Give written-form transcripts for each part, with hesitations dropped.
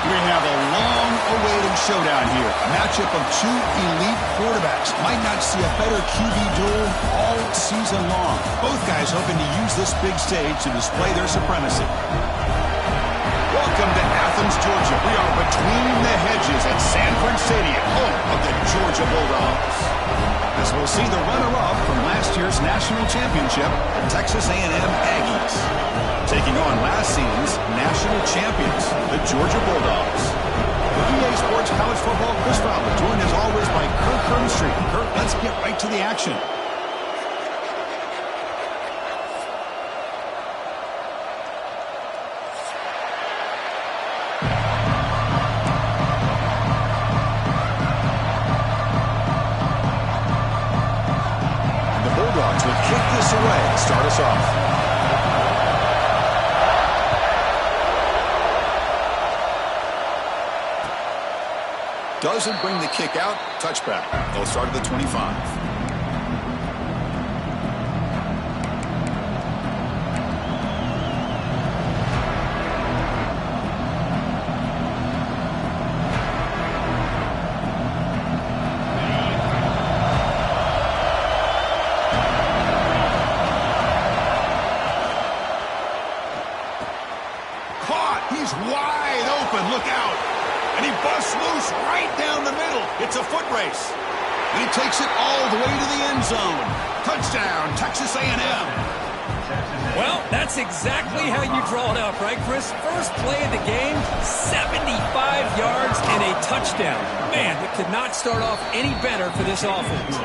We have a long-awaited showdown here. A matchup of two elite quarterbacks. Might not see a better QB duel all season long. Both guys hoping to use this big stage to display their supremacy. Welcome to Athens, Georgia. We are between the hedges at Sanford Stadium, home of the Georgia Bulldogs. As we'll see the runner-up from last year's national championship, the Texas A&M Aggies, taking on last season's national champions, the Georgia Bulldogs. The EA Sports College Football Chris Fowler, joined as always by Kirk Hermstreet. Kirk, let's get right to the action. Away, start us off. Doesn't bring the kick out. Touchback. They'll start at the 25. Wide open, look out. And he busts loose right down the middle. It's a foot race. And he takes it all the way to the end zone. Touchdown, Texas A&M. Well, that's exactly how you draw it up, right, Chris? First play of the game, 75 yards and a touchdown. Man, it could not start off any better for this offense.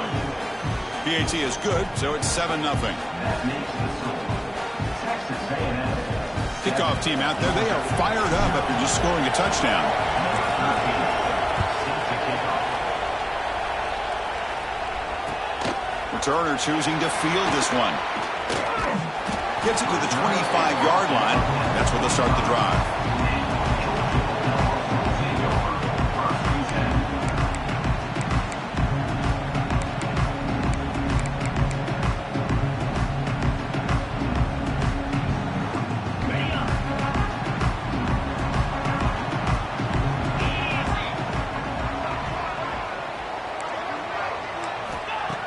PAT is good, so it's 7-0. Kickoff team out there, they are fired up after just scoring a touchdown. Returner choosing to field this one. Gets it to the 25-yard line. That's where they'll start the drive.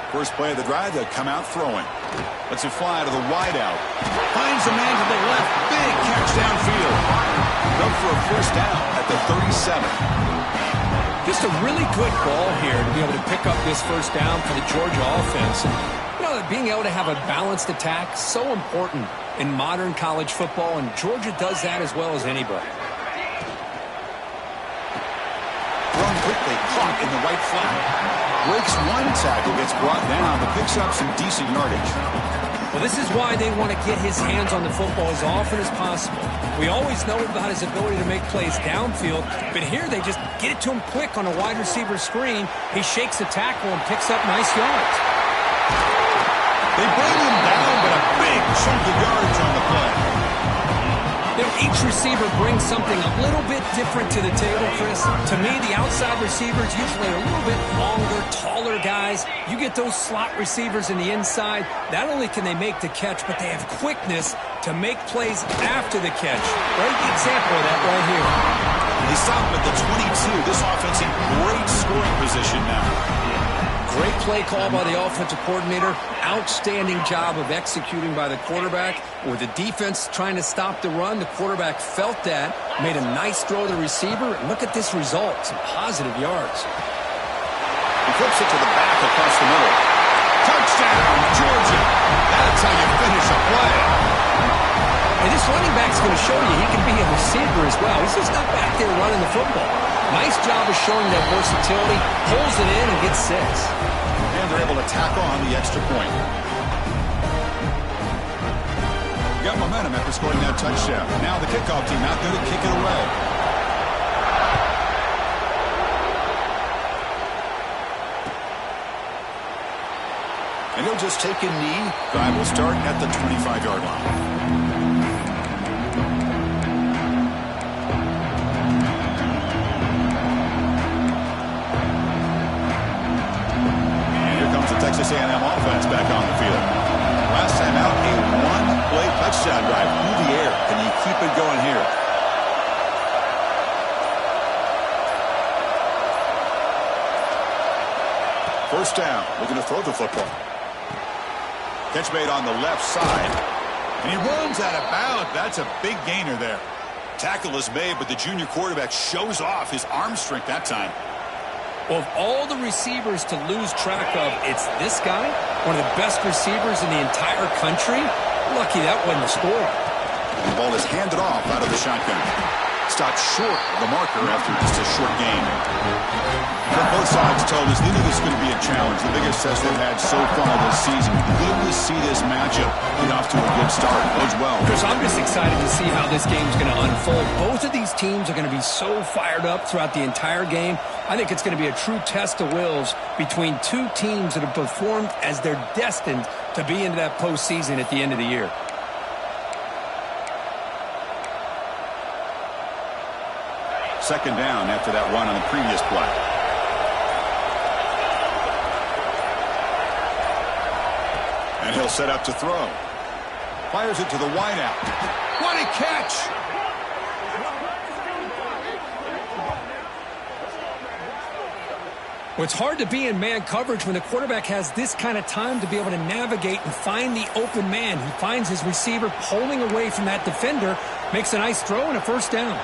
First play of the drive, they'll come out throwing. Lets it fly to the wideout. Finds a man to the left. Big catch downfield. Up for a first down at the 37. Just a really good ball here to be able to pick up this first down for the Georgia offense. And, you know, being able to have a balanced attack, so important in modern college football, and Georgia does that as well as anybody. Thrown quickly, caught in the right flat. Breaks one tackle, gets brought down, but picks up some decent yardage. Well, this is why they want to get his hands on the football as often as possible. We always know about his ability to make plays downfield, but here they just get it to him quick on a wide receiver screen. He shakes the tackle and picks up nice yards. They bring him down, but a big chunk of yardage on the play. Each receiver brings something a little bit different to the table, Chris. To me, the outside receivers usually are a little bit longer, taller guys. You get those slot receivers in the inside. Not only can they make the catch, but they have quickness to make plays after the catch. Great example of that right here. They stop him at the 22. This offense in great scoring position now. Great play call by the offensive coordinator. Outstanding job of executing by the quarterback. With the defense trying to stop the run, the quarterback felt that, made a nice throw to the receiver, and look at this result, some positive yards. He flips it to the back across the middle. Touchdown, Georgia. That's how you finish a play. And this running back's going to show you he can be a receiver as well. He's just not back there running the football. Nice job of showing that versatility, pulls it in and gets 6. And they're able to tack on the extra point. Got momentum after scoring that touchdown. Now the kickoff team out there to kick it away. And he'll just take a knee. Drive will start at the 25-yard line. Texas A&M offense back on the field. Last time out, a one-play touchdown drive through the air. Can you keep it going here? First down, looking to throw the football. Catch made on the left side. And he runs out of bounds. That's a big gainer there. Tackle is made, but the junior quarterback shows off his arm strength that time. Well, of all the receivers to lose track of, it's this guy, one of the best receivers in the entire country. Lucky that wasn't the score. The ball is handed off out of the shotgun. Stopped short of the marker after just a short game. But both sides told us they knew this was going to be a challenge. The biggest test they've had so far this season. Good to see this matchup get off to a good start. Bodes well. Chris, I'm just excited to see how this game's going to unfold. Both of these teams are going to be so fired up throughout the entire game. I think it's going to be a true test of wills between two teams that have performed as they're destined to be into that postseason at the end of the year. Second down after that run on the previous play. And he'll set up to throw. Fires it to the wideout. What a catch! Well, it's hard to be in man coverage when the quarterback has this kind of time to be able to navigate and find the open man. He finds his receiver pulling away from that defender, makes a nice throw and a first down.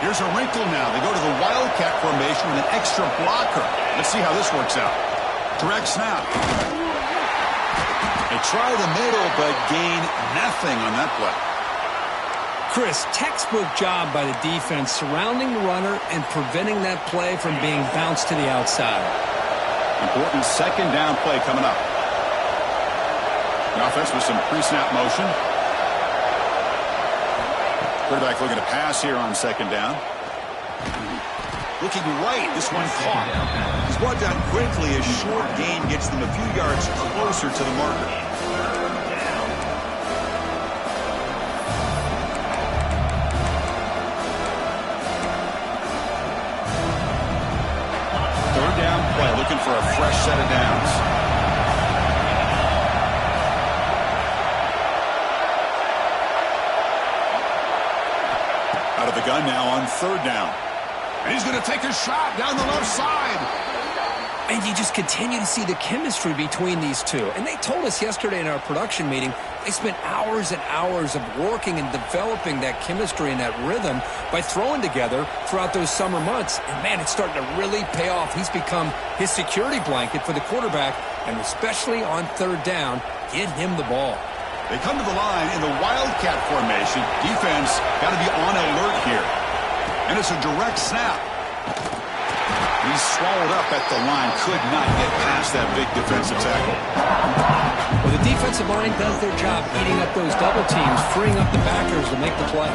Here's a wrinkle now. They go to the wildcat formation with an extra blocker. Let's see how this works out. Direct snap. They try the middle, but gain nothing on that play. Chris, textbook job by the defense surrounding the runner and preventing that play from being bounced to the outside. Important second down play coming up. The offense with some pre-snap motion. Quarterback looking to pass here on second down. Looking right, this one caught. He's brought down quickly. A short gain gets them a few yards closer to the marker. Third down play, looking for a fresh set of downs. Out of the gun now on third down. And he's going to take a shot down the left side. And you just continue to see the chemistry between these two. And they told us yesterday in our production meeting, they spent hours and hours of working and developing that chemistry and that rhythm by throwing together throughout those summer months. And, man, it's starting to really pay off. He's become his security blanket for the quarterback, and especially on third down, get him the ball. They come to the line in the wildcat formation. Defense got to be on alert here. And it's a direct snap. He's swallowed up at the line. Could not get past that big defensive tackle. Well, the defensive line does their job eating up those double teams, freeing up the backers to make the play.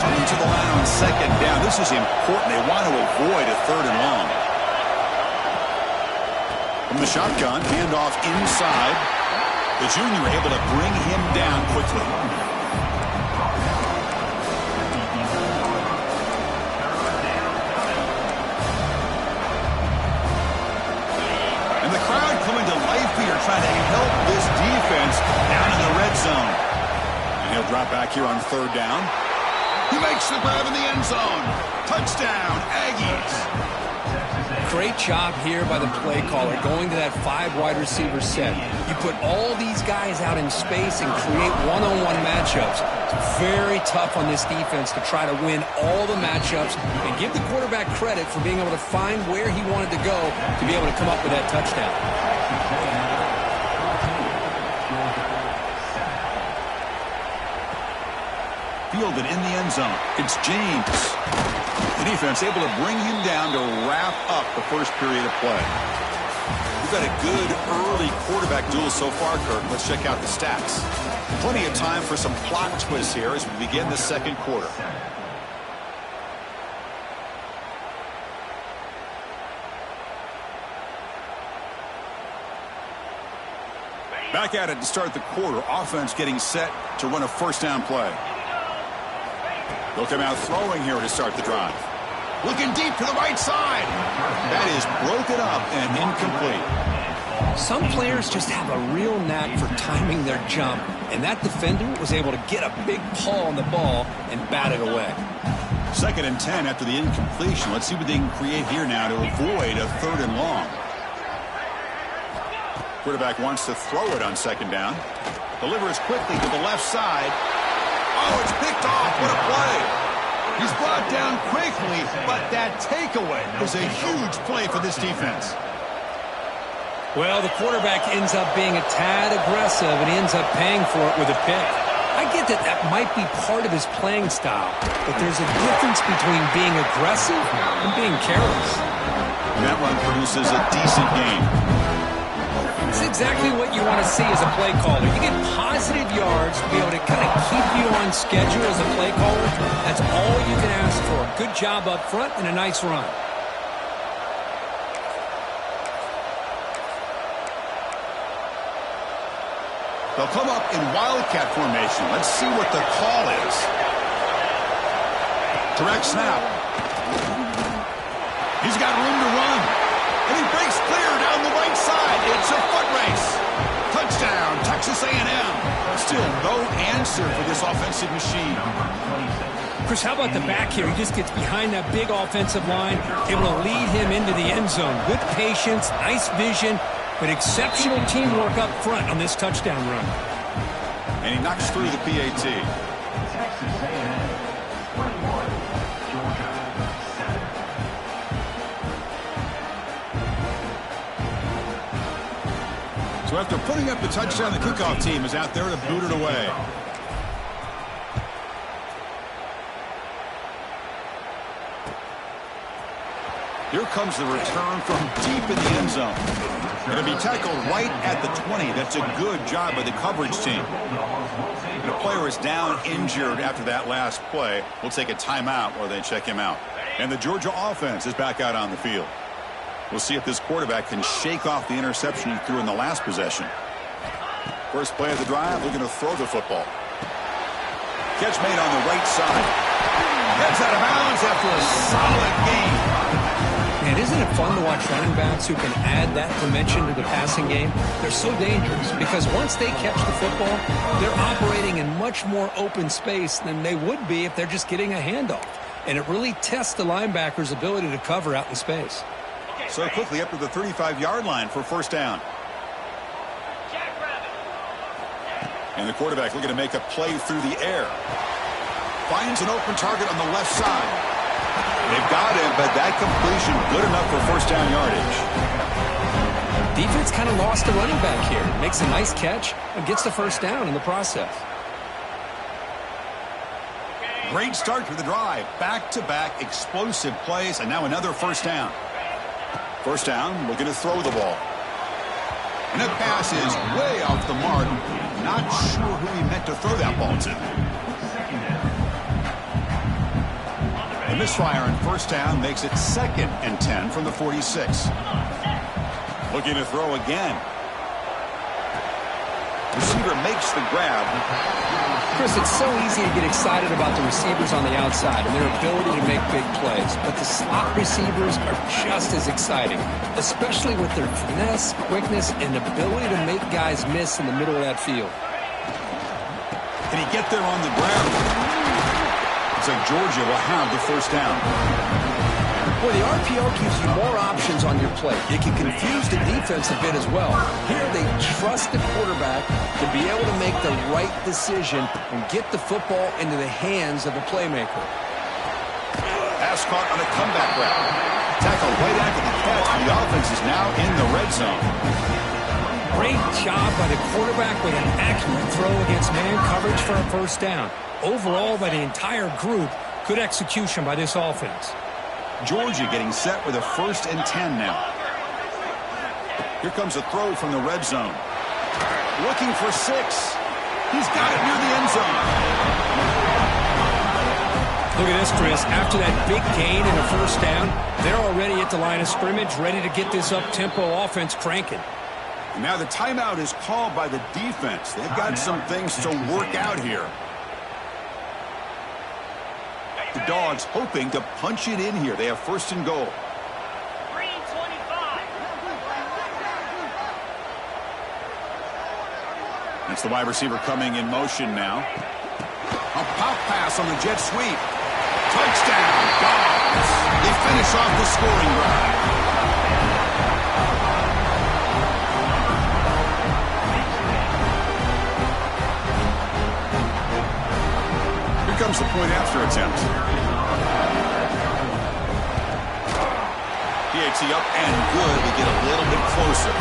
Coming to the line on second down. This is important. They want to avoid a third and long. From the shotgun, handoff inside. The junior able to bring him down quickly. And the crowd coming to life here, trying to help this defense down in the red zone. And he'll drop back here on third down. He makes the grab in the end zone. Touchdown, Aggies. Great job here by the play caller going to that 5 wide receiver set. You put all these guys out in space and create one-on-one matchups. It's very tough on this defense to try to win all the matchups and give the quarterback credit for being able to find where he wanted to go to be able to come up with that touchdown. Fielded in the end zone. It's James. The defense able to bring him down to wrap up the first period of play. We've got a good early quarterback duel so far, Kirk. Let's check out the stats. Plenty of time for some plot twists here as we begin the second quarter. Back at it to start the quarter. Offense getting set to run a first down play. They'll come out throwing here to start the drive. Looking deep to the right side. That is broken up and incomplete. Some players just have a real knack for timing their jump, and that defender was able to get a big paw on the ball and bat it away. 2nd and 10 after the incompletion. Let's see what they can create here now to avoid a 3rd and long. Quarterback wants to throw it on 2nd down. Delivers quickly to the left side. Oh, it's picked off. What a play. He's brought down quickly, but that takeaway is a huge play for this defense. Well, the quarterback ends up being a tad aggressive, and he ends up paying for it with a pick. I get that that might be part of his playing style, but there's a difference between being aggressive and being careless. That run produces a decent gain. It's exactly what you want to see as a play caller. You get positive yards to be able to kind of keep you on schedule as a play caller. That's all you can ask for. Good job up front and a nice run. They'll come up in wildcat formation. Let's see what the call is. Direct snap. He's got room to run. And he breaks clear down the right side. It's a foot race. Touchdown, Texas A&M. Still no answer for this offensive machine. Chris, how about the back here? He just gets behind that big offensive line, able to lead him into the end zone. Good patience, nice vision, but exceptional teamwork up front on this touchdown run. And he knocks through the PAT. So after putting up the touchdown, the kickoff team is out there to boot it away. Here comes the return from deep in the end zone. Going to be tackled right at the 20. That's a good job by the coverage team. The player is down injured after that last play. We'll take a timeout while they check him out. And the Georgia offense is back out on the field. We'll see if this quarterback can shake off the interception he threw in the last possession. First play of the drive, looking to throw the football. Catch made on the right side. Gets out of bounds after a solid gain. Man, isn't it fun to watch running backs who can add that dimension to the passing game? They're so dangerous because once they catch the football, they're operating in much more open space than they would be if they're just getting a handoff. And it really tests the linebacker's ability to cover out in space. So quickly up to the 35-yard line for first down. And the quarterback looking to make a play through the air. Finds an open target on the left side. They've got him, but that completion good enough for first down yardage. Defense kind of lost the running back here. Makes a nice catch and gets the first down in the process. Great start to the drive. Back-to-back explosive plays, and now another first down. First down, looking to throw the ball. And that pass is way off the mark. Not sure who he meant to throw that ball to. The misfire on first down makes it 2nd and 10 from the 46. Looking to throw again. Receiver makes the grab. Chris, it's so easy to get excited about the receivers on the outside and their ability to make big plays. But the slot receivers are just as exciting, especially with their finesse, quickness, and ability to make guys miss in the middle of that field. Can he get there on the ground? Looks like Georgia will have the first down. Well, the RPO gives you more options on your play. It can confuse the defense a bit as well. Here they trust the quarterback to be able to make the right decision and get the football into the hands of the playmaker. Pass caught on a comeback route. Tackle right after the catch. The offense is now in the red zone. Great job by the quarterback with an accurate throw against man coverage for a first down. Overall, by the entire group, good execution by this offense. Georgia getting set with a 1st and 10 now. Here comes a throw from the red zone. Looking for 6. He's got it near the end zone. Look at this, Chris. After that big gain in the first down, they're already at the line of scrimmage, ready to get this up-tempo offense cranking. And now the timeout is called by the defense. They've got some things to work out here. The Dogs hoping to punch it in here. They have 1st and goal. 3:25. That's the wide receiver coming in motion now. A pop pass on the jet sweep. Touchdown, Dogs. They finish off the scoring drive. Here comes the point after attempt. PAT up and good. We get a little bit closer.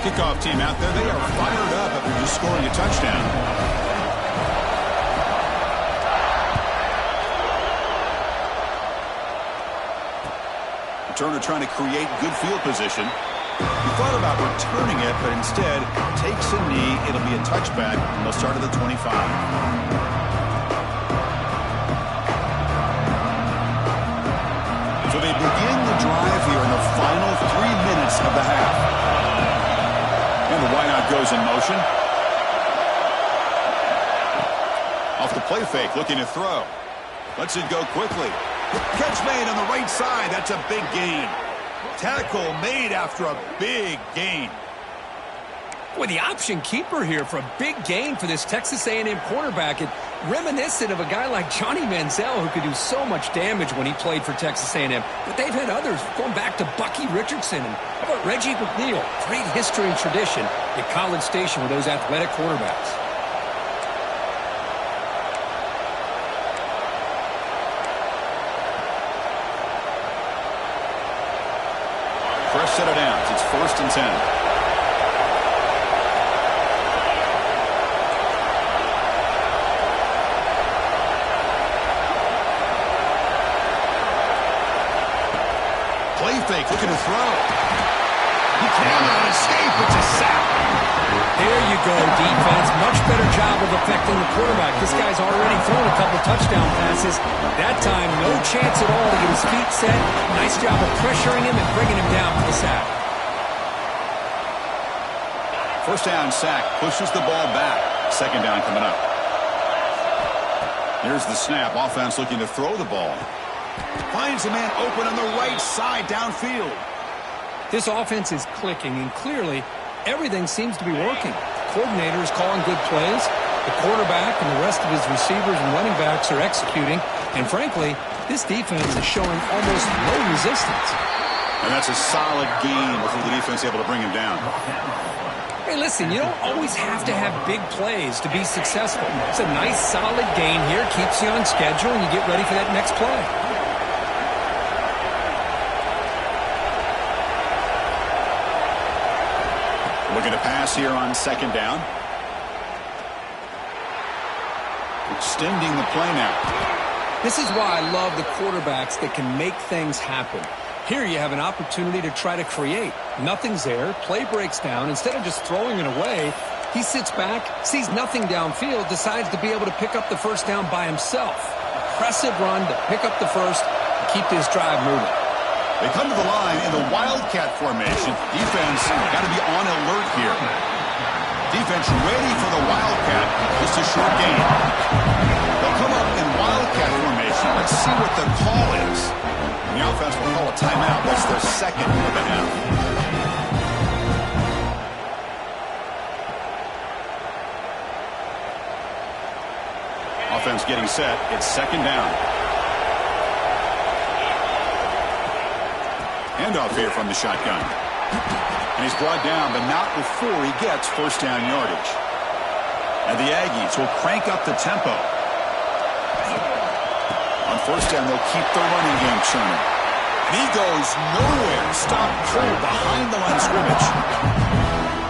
Kickoff team out there. They are fired up after just scoring a touchdown. Returner trying to create good field position. He thought about returning it, but instead takes a knee. It'll be a touchback, and they'll start at the 25. So they begin the drive here in the final 3 minutes of the half. And the wideout goes in motion. Off the play fake, looking to throw. Lets it go quickly. Catch made on the right side. That's a big gain. Tackle made after a big gain. Boy, the option keeper here for a big gain for this Texas A&M quarterback. And reminiscent of a guy like Johnny Manziel, who could do so much damage when he played for Texas A&M. But they've had others, going back to Bucky Richardson. And how about Reggie McNeil? Great history and tradition at College Station with those athletic quarterbacks. Fresh set of downs. It's 1st and 10. Play fake, looking to throw. He cannot escape. It's a sack. There you go, defense. Much better job of affecting the quarterback. This guy's already thrown a couple touchdown passes. That time, no chance at all to get his feet set. Nice job of pressuring him and bringing him down for the sack. First down sack, pushes the ball back. 2nd down coming up. Here's the snap. Offense looking to throw the ball. Finds a man open on the right side downfield. This offense is clicking, and clearly everything seems to be working. The coordinator is calling good plays. The quarterback and the rest of his receivers and running backs are executing. And frankly, this defense is showing almost no resistance. And that's a solid game before the defense able to bring him down. Hey, listen, you don't always have to have big plays to be successful. It's a nice, solid gain here. Keeps you on schedule, and you get ready for that next play. Looking to pass here on 2nd down. Extending the play now. This is why I love the quarterbacks that can make things happen. Here you have an opportunity to try to create. Nothing's there. Play breaks down. Instead of just throwing it away, he sits back, sees nothing downfield, decides to be able to pick up the first down by himself. Impressive run to pick up the first and keep this drive moving. They come to the line in the Wildcat formation. Defense got to be on alert here. Defense ready for the Wildcat. Just a short gain. They'll come up in Wildcat formation. Let's see what the call is. The offense will call a timeout. That's their 2nd of the half. Offense getting set. It's 2nd down. Handoff here from the shotgun. And he's brought down, but not before he gets first down yardage. And the Aggies will crank up the tempo. On first down, they'll keep the running game churning. And he goes nowhere. Stop cold behind the line of scrimmage.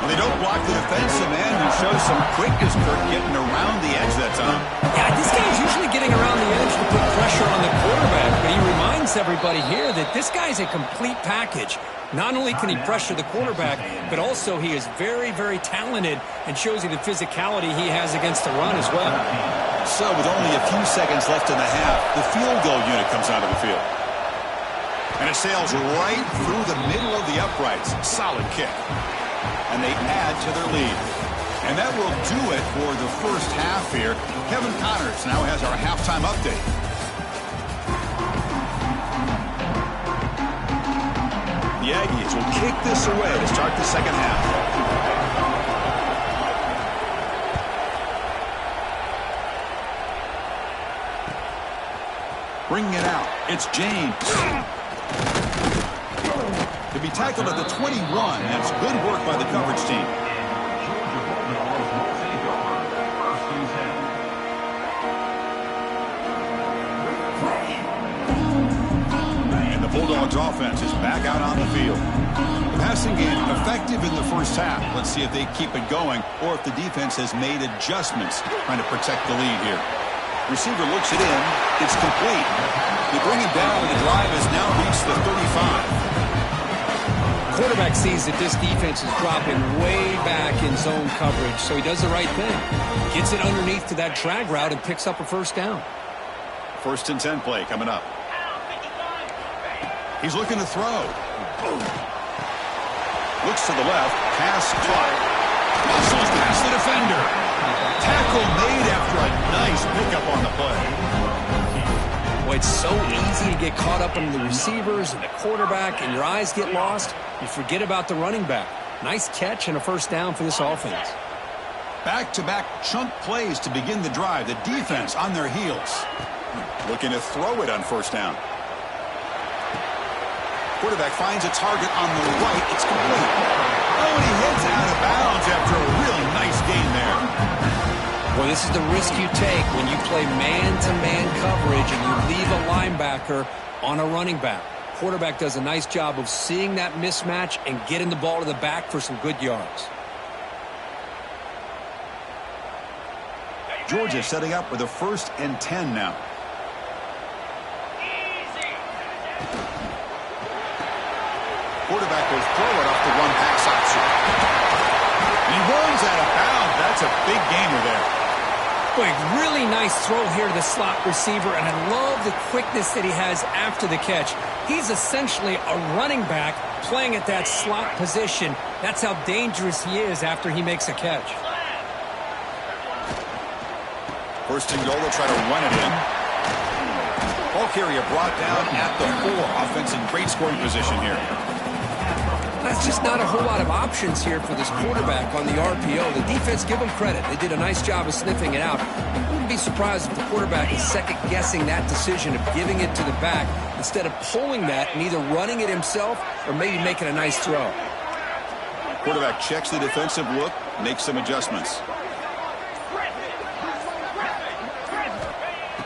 Well, they don't block the defensive end and show some quickness, Kirk, getting around the edge that time. Yeah, this guy's usually getting around the edge to put pressure on the quarterback, but he reminds everybody here that this guy's a complete package. Not only can he pressure the quarterback, but also he is very, very talented and shows you the physicality he has against the run as well. So with only a few seconds left in the half, the field goal unit comes out of the field. And it sails right through the middle of the uprights. Solid kick. And they add to their lead. And that will do it for the first half here. Kevin Connors now has our halftime update. The The Aggies will kick this away to start the second half. Bringing it out, it's James. To be tackled at the 21, that's good work by the coverage team. And the Bulldogs offense is back out on the field. The passing game effective in the first half. Let's see if they keep it going or if the defense has made adjustments trying to protect the lead here. Receiver looks it in. It's complete. They bring it down, and the drive has now reached the 35. Quarterback sees that this defense is dropping way back in zone coverage, so he does the right thing. Gets it underneath to that drag route and picks up a first down. 1st and 10 play coming up. He's looking to throw. Looks to the left. Pass caught. Muscles past the defender. Tackle made after a nice pickup on the play. Boy, it's so easy to get caught up in the receivers and the quarterback, and your eyes get lost. You forget about the running back. Nice catch and a first down for this offense. Back-to-back chunk plays to begin the drive. The defense on their heels. Looking to throw it on first down. Quarterback finds a target on the right. It's complete. Oh, and he heads out of bounds after a really nice gain there. Well, this is the risk you take when you play man-to-man coverage and you leave a linebacker on a running back. Quarterback does a nice job of seeing that mismatch and getting the ball to the back for some good yards. Georgia setting up with a 1st and 10 now. Quarterback will throw it off the one pass option. He runs out of bounds. That's a big gainer there. Boy, really nice throw here to the slot receiver, and I love the quickness that he has after the catch. He's essentially a running back playing at that slot position. That's how dangerous he is after he makes a catch. 1st and goal, they'll try to run it in. Ball carrier brought down at the 4. Offense in great scoring position here. That's just not a whole lot of options here for this quarterback on the RPO. The defense, give them credit. They did a nice job of sniffing it out. I wouldn't be surprised if the quarterback is second-guessing that decision of giving it to the back instead of pulling that and either running it himself or maybe making a nice throw. Quarterback checks the defensive look, makes some adjustments.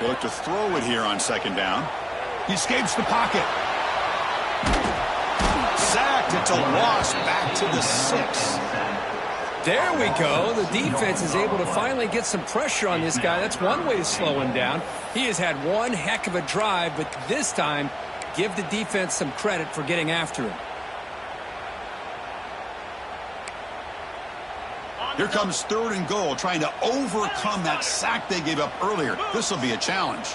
They look to throw it here on 2nd down. He escapes the pocket. Sacked. It's a loss back to the 6. There we go. The defense is able to finally get some pressure on this guy. That's one way to slow him down. He has had one heck of a drive, but this time, give the defense some credit for getting after him. Here comes 3rd and goal, trying to overcome that sack they gave up earlier. This will be a challenge.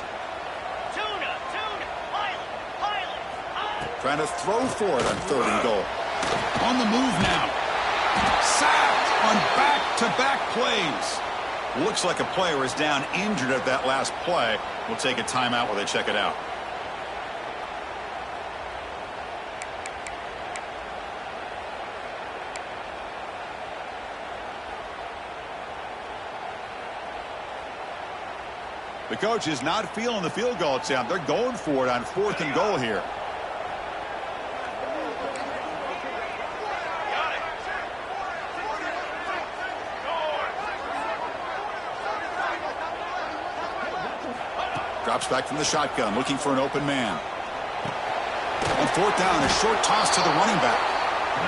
Trying to throw for it on 3rd and goal. On the move now. Sacked on back-to-back plays. Looks like a player is down injured at that last play. We'll take a timeout while they check it out. The coach is not feeling the field goal attempt. They're going for it on 4th and goal here. Drops back from the shotgun, looking for an open man. On 4th down, a short toss to the running back.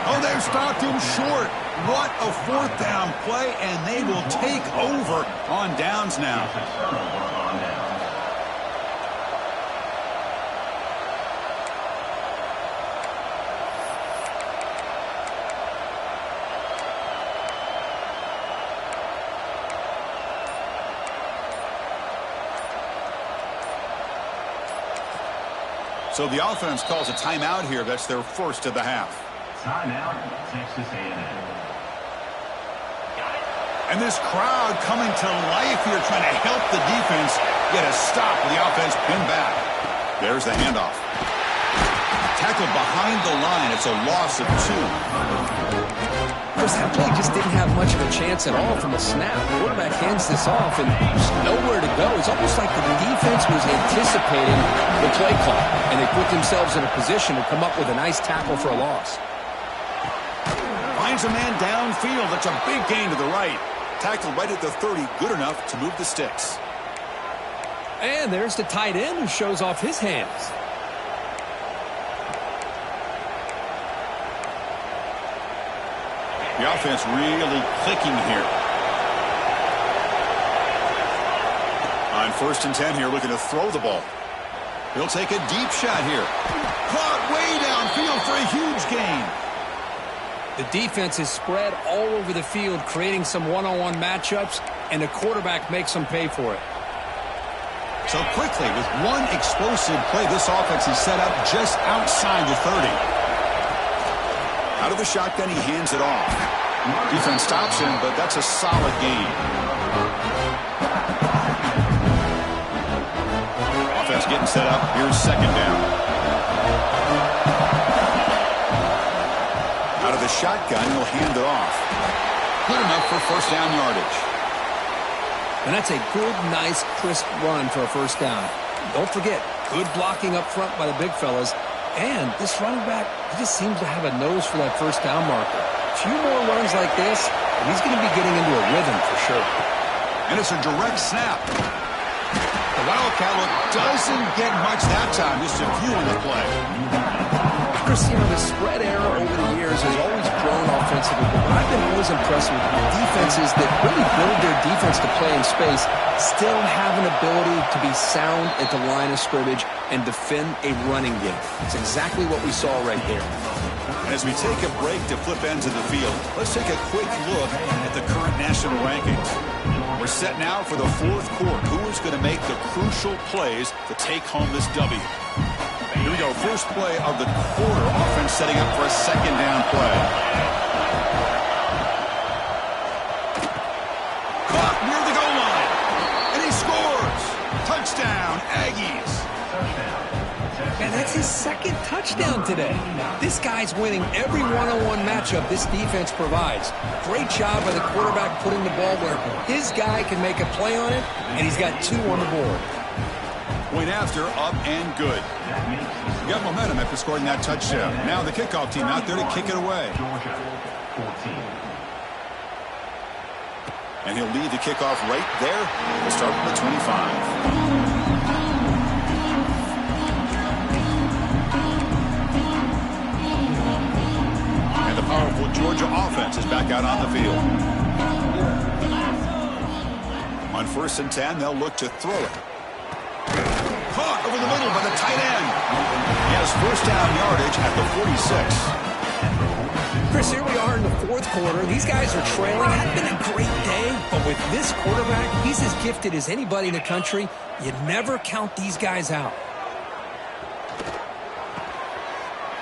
Oh, they've stopped him short. What a 4th down play, and they will take over on downs now. So the offense calls a timeout here. That's their 1st of the half. Timeout, Texas A&M. And this crowd coming to life here, trying to help the defense get a stop with the offense pinned back. There's the handoff. Tackled behind the line. It's a loss of 2. Chris, that play just didn't have much of a chance at all from the snap. The quarterback hands this off, and there's nowhere to go. It's almost like the defense was anticipating the play call, and they put themselves in a position to come up with a nice tackle for a loss. Finds a man downfield. That's a big gain to the right. Tackled right at the 30. Good enough to move the sticks. And there's the tight end who shows off his hands. The offense really clicking here. On 1st and 10 here, looking to throw the ball. He'll take a deep shot here. Caught way downfield for a huge gain. The defense is spread all over the field, creating some one-on-one matchups, and the quarterback makes them pay for it. So quickly, with one explosive play, this offense is set up just outside the 30. Out of the shotgun, he hands it off. Defense stops him, but that's a solid gain. Offense getting set up. Here's 2nd down. Out of the shotgun, he'll hand it off. Good enough for 1st down yardage. And that's a good, nice, crisp run for a 1st down. Don't forget, good blocking up front by the big fellas. And this running back, he just seems to have a nose for that 1st down marker. A few more runs like this, and he's going to be getting into a rhythm for sure. And it's a direct snap. The Wildcat look doesn't get much that time. Just a few in the play. Chris, you know, the spread error over the years has always grown offensively, but what I've been always impressed with defenses that really build their defense to play in space still have an ability to be sound at the line of scrimmage and defend a running game. It's exactly what we saw right there. And as we take a break to flip ends of the field, let's take a quick look at the current national rankings. We're set now for the 4th quarter. Who is going to make the crucial plays to take home this W? Here we go. First play of the quarter. Offense setting up for a 2nd down play. Caught near the goal line. And he scores. Touchdown, Aggies. And that's his 2nd touchdown today. This guy's winning every one-on-one matchup this defense provides. Great job by the quarterback putting the ball where his guy can make a play on it, and he's got 2 on the board. Point after, up and good. Got momentum after scoring that touchdown. Now the kickoff team out there to kick it away. And he'll lead the kickoff right there. We'll start from the 25. And the powerful Georgia offense is back out on the field. On 1st and 10, they'll look to throw it. Caught over the middle by the tight end. He has 1st down yardage at the 46. Chris, here we are in the 4th quarter. These guys are trailing. It hasn't been a great day, but with this quarterback, he's as gifted as anybody in the country. You never count these guys out.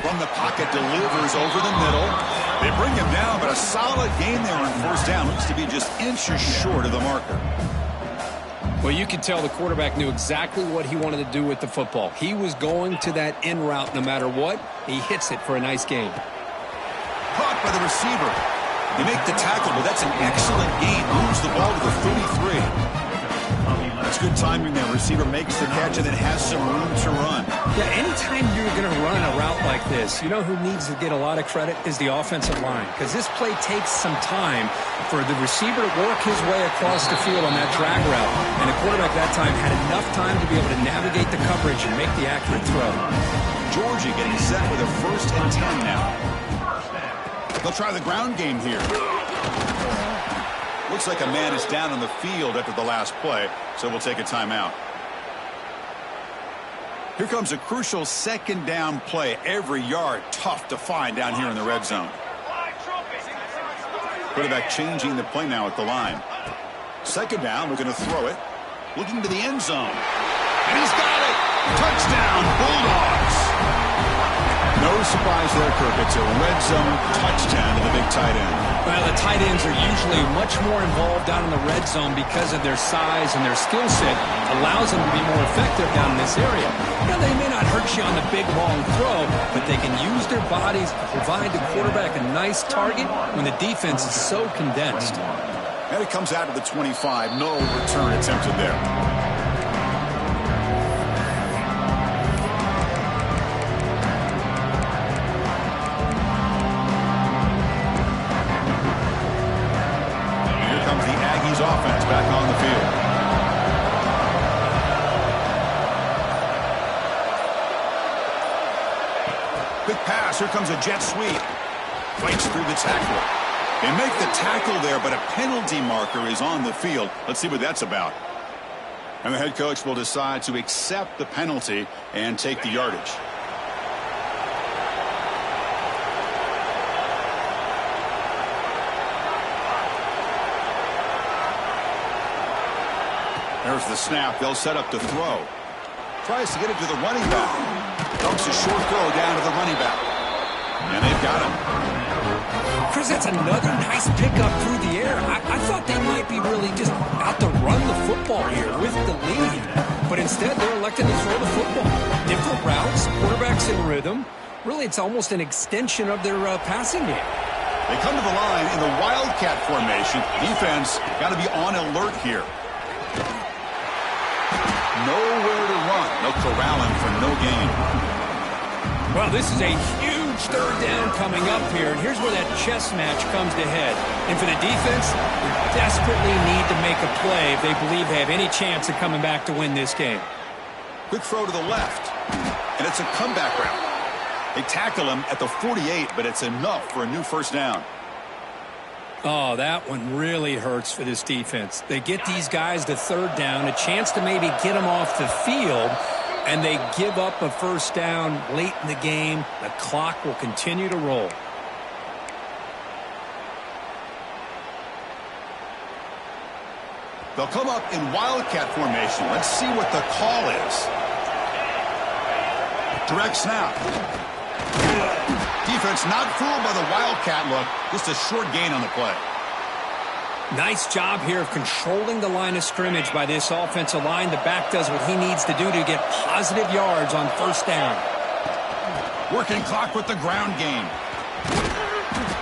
From the pocket, delivers over the middle. They bring him down, but a solid gain there on 1st down. Looks to be just inches short of the marker. Well, you could tell the quarterback knew exactly what he wanted to do with the football. He was going to that in route no matter what. He hits it for a nice gain. Caught by the receiver. They make the tackle, but that's an excellent gain. Moves the ball to the 33. That's good timing there. Receiver makes the catch and then has some room to run. Yeah, anytime you're going to run a route like this, you know who needs to get a lot of credit is the offensive line. Because this play takes some time for the receiver to work his way across the field on that drag route. And the quarterback that time had enough time to be able to navigate the coverage and make the accurate throw. Georgia getting set with a 1st and 10 now. They'll try the ground game here. Looks like a man is down on the field after the last play, so we'll take a timeout. Here comes a crucial 2nd down play. Every yard tough to find down here in the red zone. Quarterback changing the play now at the line. 2nd down, looking to throw it. Looking to the end zone. And he's got it! Touchdown, Bulldogs! No No surprise there, Kirk. It's a red zone touchdown to the big tight end. Well, the tight ends are usually much more involved down in the red zone because of their size and their skill set. Allows them to be more effective down in this area. Now, they may not hurt you on the big, long throw, but they can use their bodies to provide the quarterback a nice target when the defense is so condensed. And it comes out to the 25. No return attempted there. Offense back on the field. Big pass. Here comes a jet sweep. Fights through the tackle. They make the tackle there, but a penalty marker is on the field. Let's see what that's about. And the head coach will decide to accept the penalty and take the yardage. There's the snap. They'll set up to throw. Tries to get it to the running back. Dumps a short throw down to the running back. And they've got him. Chris, that's another nice pickup through the air. I thought they might be really just out to run the football here with the lead. But instead, they're electing to throw the football. Different routes, quarterbacks in rhythm. Really, it's almost an extension of their passing game. They come to the line in the Wildcat formation. Defense got to be on alert here. Nowhere to run. No corralling for no gain. Well, this is a huge third down coming up here, and here's where that chess match comes to head. And for the defense, they desperately need to make a play if they believe they have any chance of coming back to win this game. Quick throw to the left, and it's a comeback route. They tackle him at the 48, but it's enough for a new first down. Oh, that one really hurts for this defense. They get these guys to third down, a chance to maybe get them off the field, and they give up a first down late in the game. The clock will continue to roll. They'll come up in Wildcat formation. Let's see what the call is. Direct snap. Defense not fooled by the Wildcat look. Just a short gain on the play. Nice job here of controlling the line of scrimmage by this offensive line. The back does what he needs to do to get positive yards on first down. Working clock with the ground game.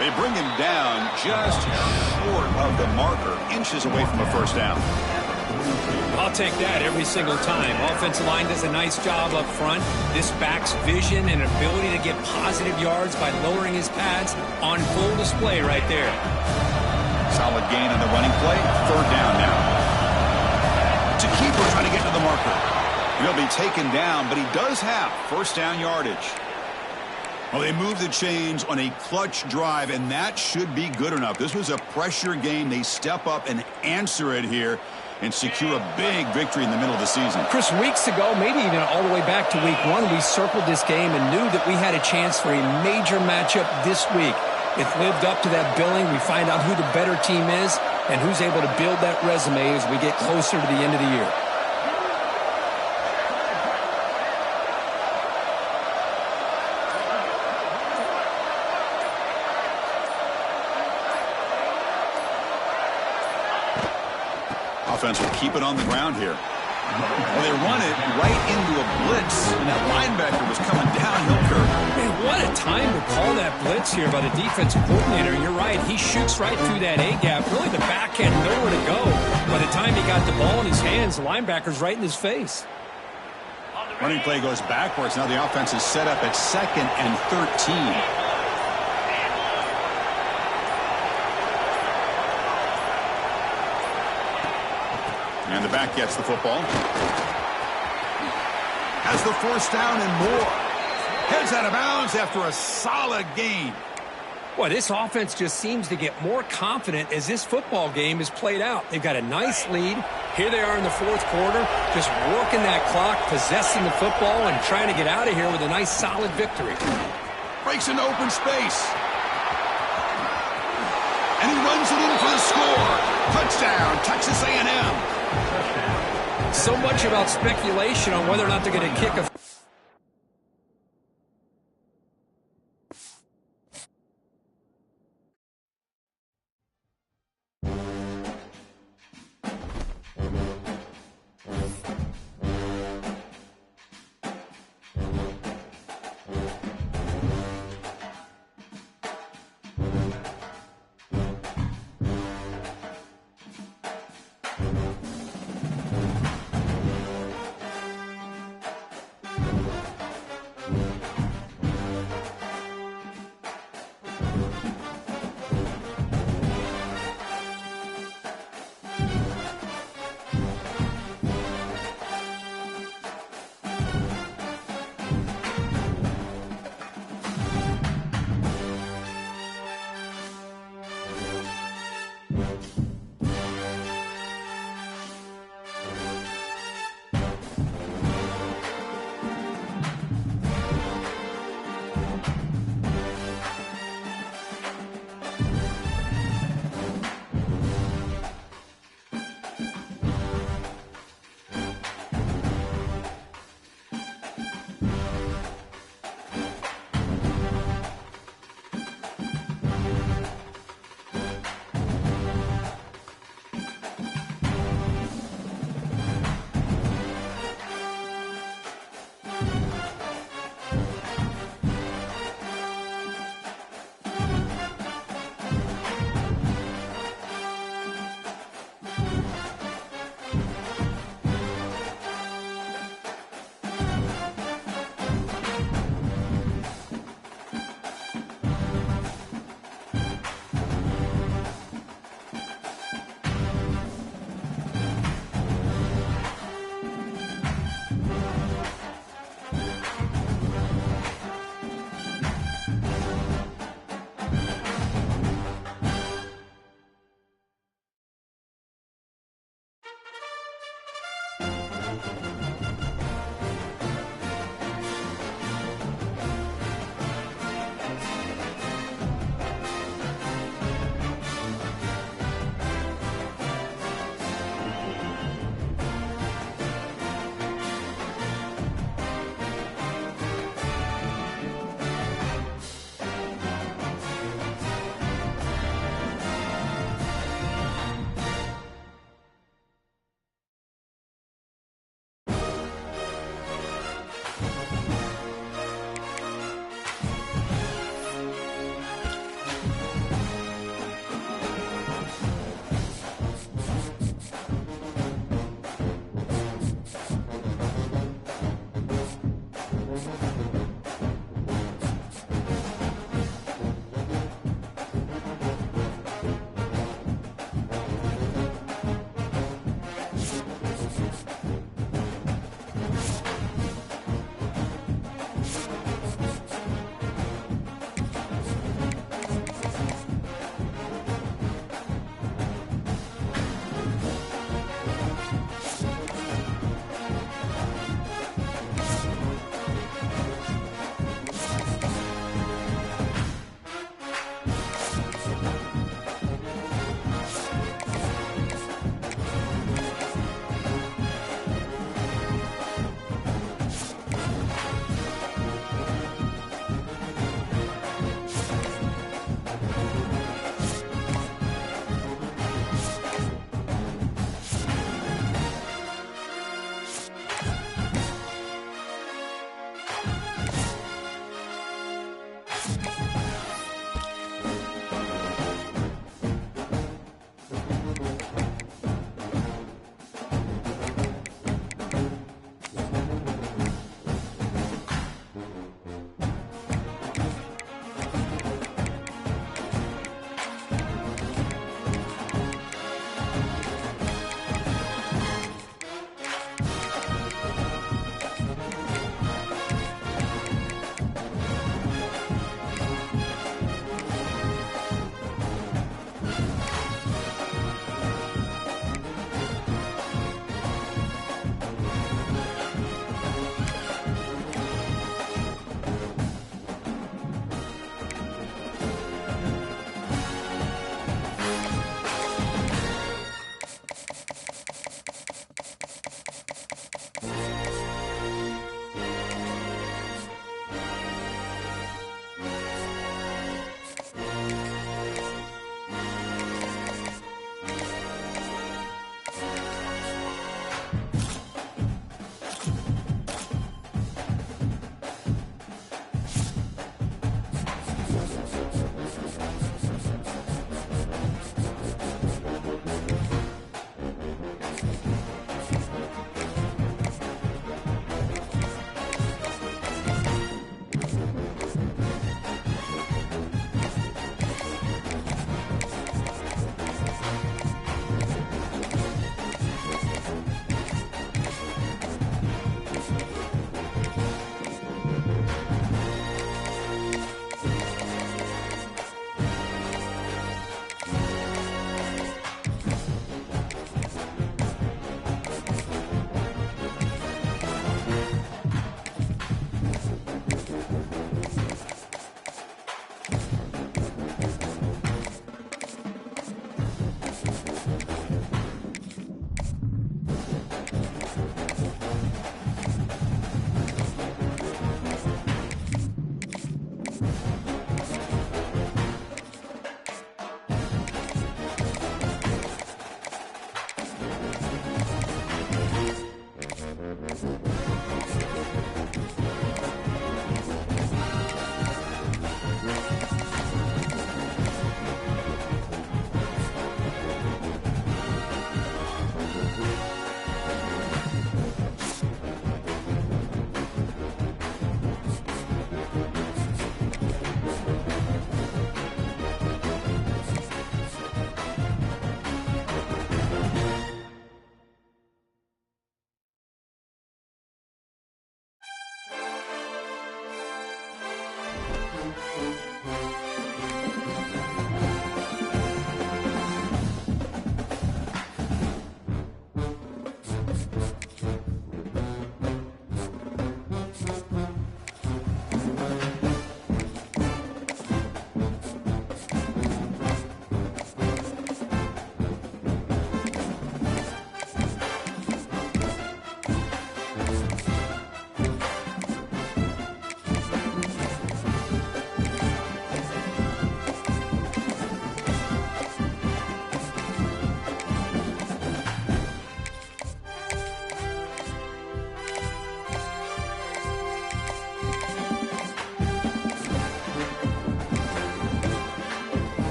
They bring him down just short of the marker, inches away from a first down. I'll take that every single time. Offensive line does a nice job up front. This back's vision and ability to get positive yards by lowering his pads on full display right there. Solid gain on the running play. Third down now. To keeper trying to get to the marker. He'll be taken down, but he does have first down yardage. Well, they move the chains on a clutch drive, and that should be good enough. This was a pressure game. They step up and answer it here and secure a big victory in the middle of the season. Chris, weeks ago, maybe even all the way back to week 1, we circled this game and knew that we had a chance for a major matchup this week. It lived up to that billing. We find out who the better team is and who's able to build that resume as we get closer to the end of the year. Offense will keep it on the ground here. Well, they run it right into a blitz, and that linebacker was coming downhill, Kirk. Man, what a time to call that blitz here by the defensive coordinator. You're right. He shoots right through that A-gap. Really, the back had nowhere to go. By the time he got the ball in his hands, the linebacker's right in his face. Running play goes backwards. Now the offense is set up at 2nd and 13. And the back gets the football. Has the first down and more. Heads out of bounds after a solid gain. Boy, this offense just seems to get more confident as this football game is played out. They've got a nice lead. Here they are in the fourth quarter, just working that clock, possessing the football, and trying to get out of here with a nice, solid victory. Breaks into open space. And he runs it in for the score. Touchdown, Texas A&M. So much about speculation on whether or not they're going to kick a